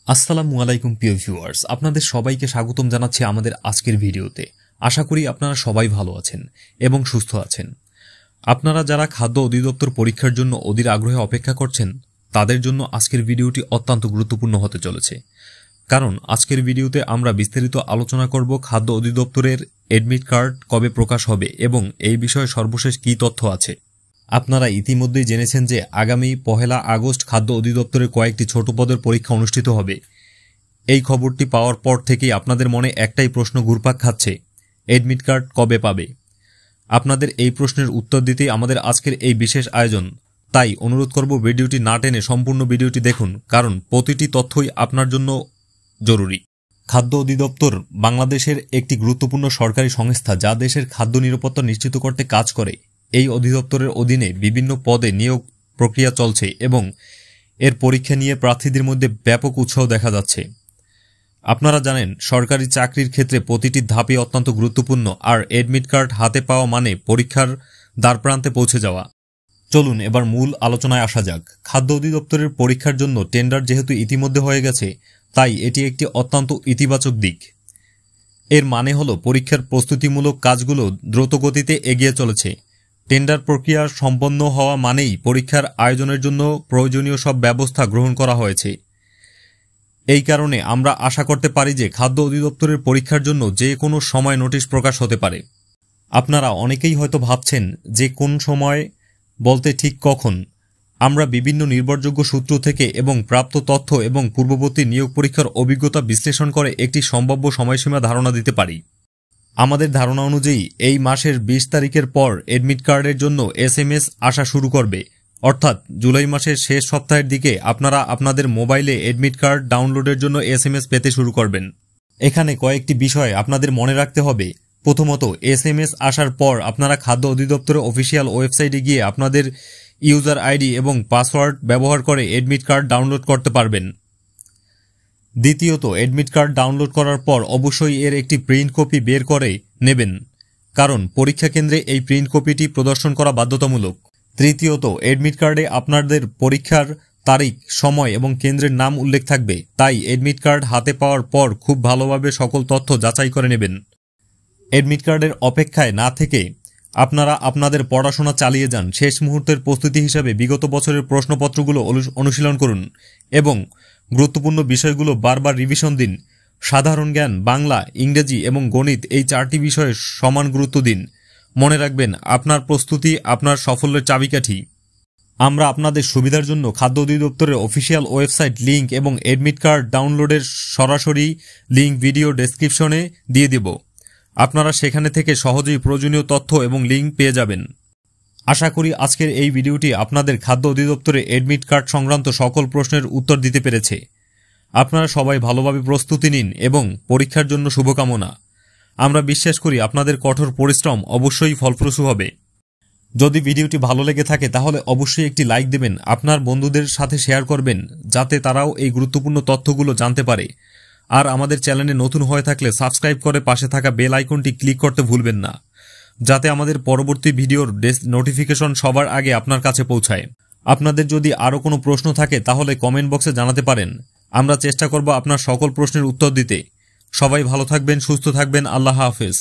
আসসালামু আলাইকুম প্রিয় ভিউয়ার্স, আপনাদের সবাইকে স্বাগতম জানাচ্ছি আমাদের আজকের ভিডিওতে। আশা করি আপনারা সবাই ভালো আছেন এবং সুস্থ আছেন। আপনারা যারা খাদ্য অধিদপ্তর পরীক্ষার জন্য অধীর আগ্রহে অপেক্ষা করছেন, তাদের জন্য আজকের ভিডিওটি অত্যন্ত গুরুত্বপূর্ণ হতে চলেছে। কারণ আজকের ভিডিওতে আমরা বিস্তারিত আলোচনা করব খাদ্য অধিদপ্তরের অ্যাডমিট কার্ড কবে প্রকাশ হবে এবং এই বিষয়ে সর্বশেষ কী তথ্য আছে। আপনারা ইতিমধ্যেই জেনেছেন যে আগামী 1 আগস্ট খাদ্য অধিদপ্তরের কয়েকটি ছোট পদের পরীক্ষা অনুষ্ঠিত হবে। এই খবরটি পাওয়ার পর থেকেই আপনাদের মনে একটাই প্রশ্ন ঘুরপাক খাচ্ছে, অ্যাডমিট কার্ড কবে পাবে। আপনাদের এই প্রশ্নের উত্তর দিতেই আমাদের আজকের এই বিশেষ আয়োজন। তাই অনুরোধ করব ভিডিওটি না টেনে সম্পূর্ণ ভিডিওটি দেখুন, কারণ প্রতিটি তথ্যই আপনার জন্য জরুরি। খাদ্য অধিদপ্তর বাংলাদেশের একটি গুরুত্বপূর্ণ সরকারি সংস্থা, যা দেশের খাদ্য নিরাপত্তা নিশ্চিত করতে কাজ করে। এই অধিদপ্তরের অধীনে বিভিন্ন পদে নিয়োগ প্রক্রিয়া চলছে এবং এর পরীক্ষা নিয়ে প্রার্থীদের মধ্যে ব্যাপক উৎসাহ দেখা যাচ্ছে। আপনারা জানেন, সরকারি চাকরির ক্ষেত্রে প্রতিটি ধাপই অত্যন্ত গুরুত্বপূর্ণ, আর অ্যাডমিট কার্ড হাতে পাওয়া মানে পরীক্ষার দ্বারপ্রান্তে পৌঁছে যাওয়া। চলুন এবার মূল আলোচনায় আসা যাক। খাদ্য অধিদপ্তরের পরীক্ষার জন্য টেন্ডার যেহেতু ইতিমধ্যে হয়ে গেছে, তাই এটি একটি অত্যন্ত ইতিবাচক দিক। এর মানে হলো পরীক্ষার প্রস্তুতিমূলক কাজগুলো দ্রুত গতিতে এগিয়ে চলেছে। টেন্ডার প্রক্রিয়া সম্পন্ন হওয়া মানেই পরীক্ষার আয়োজনের জন্য প্রয়োজনীয় সব ব্যবস্থা গ্রহণ করা হয়েছে। এই কারণে আমরা আশা করতে পারি যে খাদ্য অধিদপ্তরের পরীক্ষার জন্য যে কোনো সময় নোটিশ প্রকাশ হতে পারে। আপনারা অনেকেই হয়তো ভাবছেন যে কোন সময় বলতে ঠিক কখন। আমরা বিভিন্ন নির্ভরযোগ্য সূত্র থেকে এবং প্রাপ্ত তথ্য এবং পূর্ববর্তী নিয়োগ পরীক্ষার অভিজ্ঞতা বিশ্লেষণ করে একটি সম্ভাব্য সময়সীমা ধারণা দিতে পারি। আমাদের ধারণা অনুযায়ী এই মাসের 20 তারিখের পর অ্যাডমিট কার্ডের জন্য SMS আসা শুরু করবে, অর্থাৎ জুলাই মাসের শেষ সপ্তাহের দিকে আপনারা আপনাদের মোবাইলে অ্যাডমিট কার্ড ডাউনলোডের জন্য SMS পেতে শুরু করবেন। এখানে কয়েকটি বিষয় আপনাদের মনে রাখতে হবে। প্রথমত, SMS আসার পর আপনারা খাদ্য অধিদপ্তরের অফিসিয়াল ওয়েবসাইটে গিয়ে আপনাদের ইউজার আইডি এবং পাসওয়ার্ড ব্যবহার করে অ্যাডমিট কার্ড ডাউনলোড করতে পারবেন। দ্বিতীয়ত, অ্যাডমিট কার্ড ডাউনলোড করার পর অবশ্যই এর একটি প্রিন্ট কপি বের করে নেবেন, কারণ পরীক্ষা কেন্দ্রে এই প্রিন্ট কপিটি প্রদর্শন করা বাধ্যতামূলক। তৃতীয়ত, অ্যাডমিট কার্ডে আপনাদের পরীক্ষার তারিখ, সময় এবং কেন্দ্রের নাম উল্লেখ থাকবে, তাই অ্যাডমিট কার্ড হাতে পাওয়ার পর খুব ভালোভাবে সকল তথ্য যাচাই করে নেবেন। অ্যাডমিট কার্ডের অপেক্ষায় না থেকে আপনারা আপনাদের পড়াশোনা চালিয়ে যান। শেষ মুহূর্তের প্রস্তুতি হিসাবে বিগত বছরের প্রশ্নপত্রগুলো অনুশীলন করুন এবং গুরুত্বপূর্ণ বিষয়গুলো বারবার রিভিশন দিন। সাধারণ জ্ঞান, বাংলা, ইংরেজি এবং গণিত, এই 4টি বিষয়ে সমান গুরুত্ব দিন। মনে রাখবেন, আপনার প্রস্তুতি আপনার সাফল্যের চাবিকাঠি। আমরা আপনাদের সুবিধার জন্য খাদ্য অধিদপ্তরের অফিসিয়াল ওয়েবসাইট লিংক এবং অ্যাডমিট কার্ড ডাউনলোডের সরাসরি লিংক ভিডিও ডেসক্রিপশনে দিয়ে দেব। আপনারা সেখানে থেকে সহজেই প্রয়োজনীয় তথ্য এবং লিংক পেয়ে যাবেন। আশা করি আজকের এই ভিডিওটি আপনাদের খাদ্য অধিদপ্তরে অ্যাডমিট কার্ড সংক্রান্ত সকল প্রশ্নের উত্তর দিতে পেরেছে। আপনারা সবাই ভালোভাবে প্রস্তুতি নিন এবং পরীক্ষার জন্য শুভকামনা। আমরা বিশ্বাস করি আপনাদের কঠোর পরিশ্রম অবশ্যই ফলপ্রসূ হবে। যদি ভিডিওটি ভালো লেগে থাকে তাহলে অবশ্যই একটি লাইক দেবেন, আপনার বন্ধুদের সাথে শেয়ার করবেন, যাতে তারাও এই গুরুত্বপূর্ণ তথ্যগুলো জানতে পারে। আর আমাদের চ্যানেলে নতুন হয়ে থাকলে সাবস্ক্রাইব করে পাশে থাকা বেল আইকনটি ক্লিক করতে ভুলবেন না, যাতে আমাদের পরবর্তী ভিডিওর নোটিফিকেশন সবার আগে আপনার কাছে পৌঁছায়। আপনাদের যদি আরও কোনো প্রশ্ন থাকে তাহলে কমেন্ট বক্সে জানাতে পারেন। আমরা চেষ্টা করব আপনার সকল প্রশ্নের উত্তর দিতে। সবাই ভালো থাকবেন, সুস্থ থাকবেন। আল্লাহ হাফেজ।